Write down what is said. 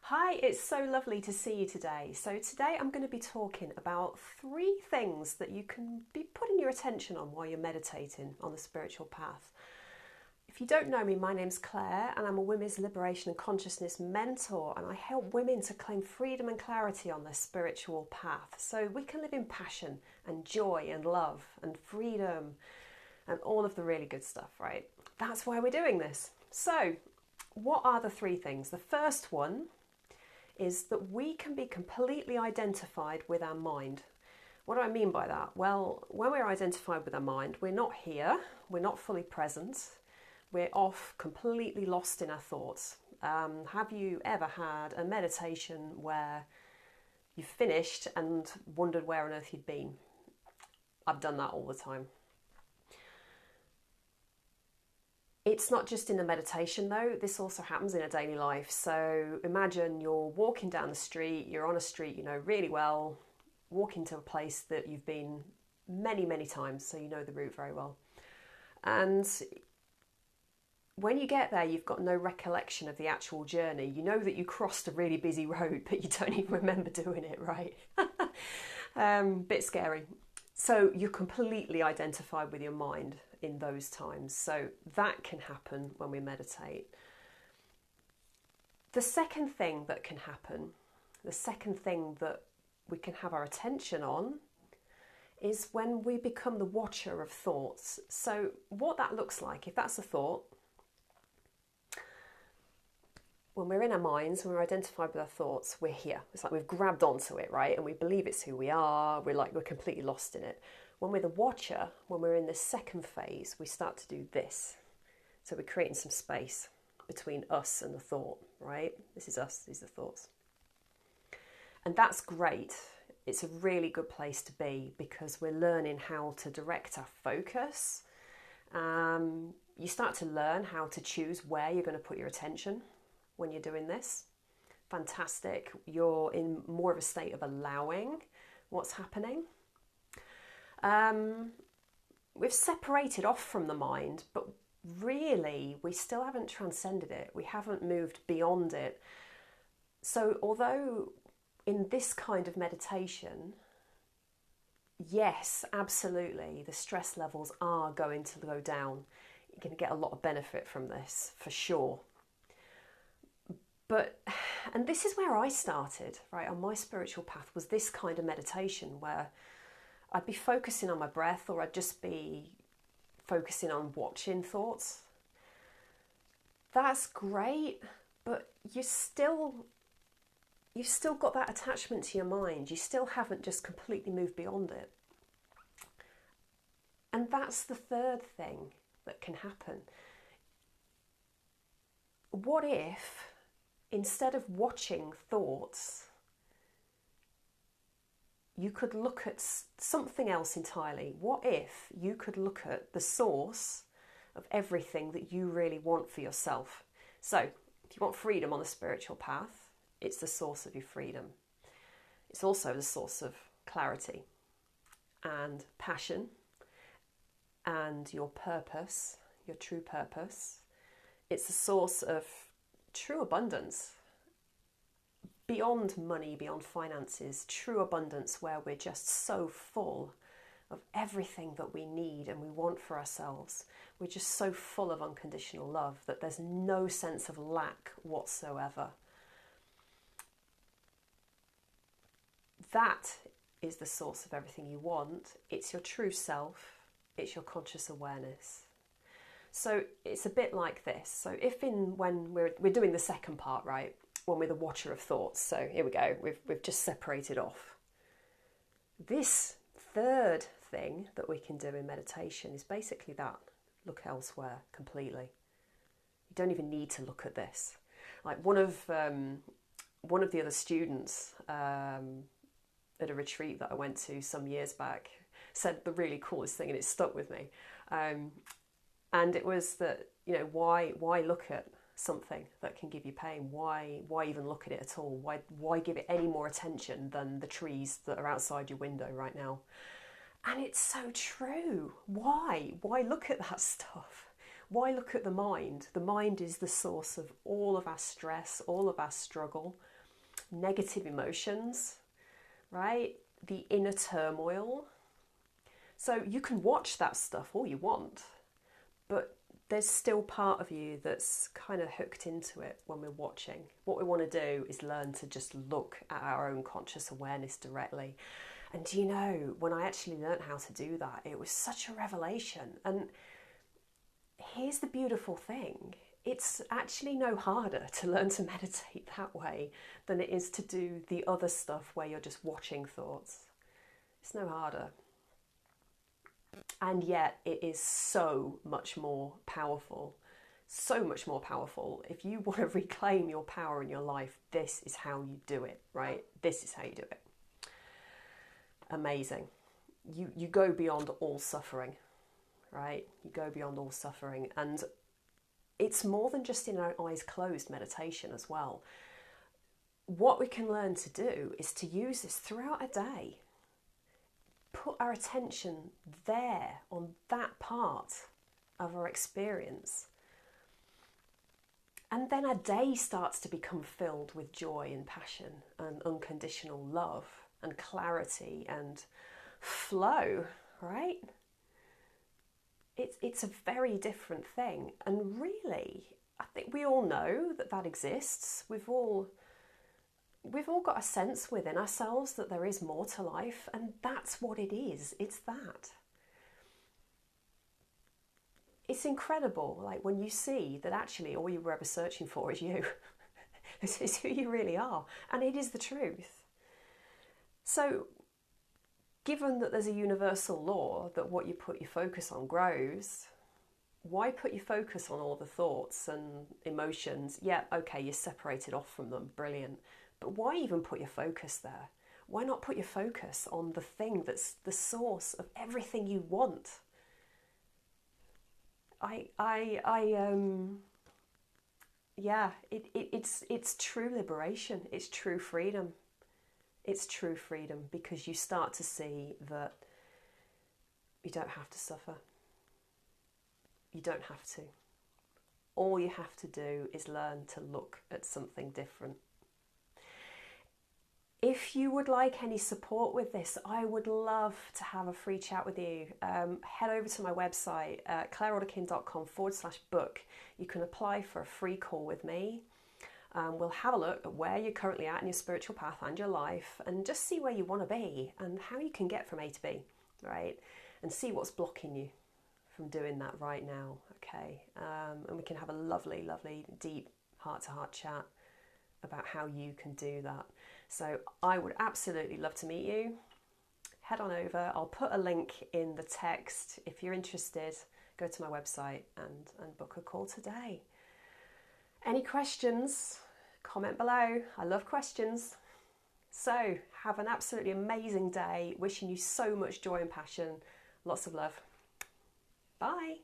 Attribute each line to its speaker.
Speaker 1: Hi, it's so lovely to see you today. So, today I'm going to be talking about 3 things that you can be putting your attention on while you're meditating on the spiritual path. If you don't know me, my name's Claire and I'm a women's liberation and consciousness mentor, and I help women to claim freedom and clarity on their spiritual path so we can live in passion and joy and love and freedom and all of the really good stuff, right? That's why we're doing this. So, what are the 3 things? The first one is that we can be completely identified with our mind. What do I mean by that? Well, when we're identified with our mind, we're not here, we're not fully present, we're off completely lost in our thoughts. Have you ever had a meditation where you finished and wondered where on earth you'd been? I've done that all the time. It's not just in the meditation though, this also happens in a daily life. So imagine you're walking down the street, you're on a street you know really well, walking to a place that you've been many, many times, so you know the route very well. And when you get there, you've got no recollection of the actual journey. You know that you crossed a really busy road, but you don't even remember doing it, right? Bit scary. So you're completely identified with your mind in those times. So that can happen when we meditate. The second thing that can happen, the second thing that we can have our attention on, is when we become the watcher of thoughts. So what that looks like, if that's a thought, when we're in our minds, when we're identified with our thoughts, we're here. It's like we've grabbed onto it, right? And we believe it's who we are. We're completely lost in it. When we're the watcher, when we're in the second phase, we start to do this. So we're creating some space between us and the thought, right? This is us, these are the thoughts. And that's great. It's a really good place to be because we're learning how to direct our focus. You start to learn how to choose where you're going to put your attention when you're doing this. Fantastic. You're in more of a state of allowing what's happening. We've separated off from the mind, but really we still haven't transcended it. We haven't moved beyond it. So although in this kind of meditation, yes, absolutely, the stress levels are going to go down. You're going to get a lot of benefit from this, for sure. And this is where I started, right, on my spiritual path, was this kind of meditation where I'd be focusing on my breath, or I'd just be focusing on watching thoughts. That's great, but you've still got that attachment to your mind. You still haven't just completely moved beyond it. And that's the third thing that can happen. What if, instead of watching thoughts, you could look at something else entirely? What if you could look at the source of everything that you really want for yourself? So, if you want freedom on the spiritual path, it's the source of your freedom. It's also the source of clarity and passion and your purpose, your true purpose. It's the source of true abundance, beyond money, beyond finances, true abundance where we're just so full of everything that we need and we want for ourselves. We're just so full of unconditional love that there's no sense of lack whatsoever. That is the source of everything you want. It's your true self. It's your conscious awareness. So it's a bit like this. So when we're doing the second part, right, when we're the watcher of thoughts. So here we go. We've just separated off. This third thing that we can do in meditation is basically that. Look elsewhere completely. You don't even need to look at this. Like one of the other students at a retreat that I went to some years back said the really coolest thing, and it stuck with me. And it was that, why look at something that can give you pain? Why even look at it at all? Why give it any more attention than the trees that are outside your window right now? And it's so true. Why look at that stuff? Why look at the mind? The mind is the source of all of our stress, all of our struggle. negative emotions, right? The inner turmoil. So you can watch that stuff all you want, but there's still part of you that's kind of hooked into it when we're watching. What we want to do is learn to just look at our own conscious awareness directly. And do you know, when I actually learned how to do that, it was such a revelation. And here's the beautiful thing. It's actually no harder to learn to meditate that way than it is to do the other stuff where you're just watching thoughts. It's no harder. And yet it is so much more powerful. So much more powerful. If you want to reclaim your power in your life, this is how you do it, right? This is how you do it. Amazing. You go beyond all suffering, right? You go beyond all suffering. And it's more than just in our eyes closed meditation as well. What we can learn to do is to use this throughout a day. Put our attention there on that part of our experience. And then our day starts to become filled with joy and passion and unconditional love and clarity and flow, right? It's a very different thing. And really, I think we all know that that exists. We've all got a sense within ourselves that there is more to life, and that's what it is. It's that. It's incredible, like when you see that actually all you were ever searching for is you. This is who you really are, and it is the truth. So, given that there's a universal law that what you put your focus on grows, why put your focus on all the thoughts and emotions? Yeah, okay, you're separated off from them, brilliant. But why even put your focus there? Why not put your focus on the thing that's the source of everything you want? It's true liberation. It's true freedom. It's true freedom because you start to see that you don't have to suffer. You don't have to. All you have to do is learn to look at something different. If you would like any support with this, I would love to have a free chat with you. Head over to my website, clairealderkin.com/book. You can apply for a free call with me. We'll have a look at where you're currently at in your spiritual path and your life, and just see where you want to be and how you can get from A to B, right? And see what's blocking you from doing that right now, okay? And we can have a lovely, lovely, deep heart-to-heart chat about how you can do that. So I would absolutely love to meet you. Head on over. I'll put a link in the text. If you're interested, go to my website and book a call today. Any questions? Comment below. I love questions. So have an absolutely amazing day. Wishing you so much joy and passion. Lots of love. Bye.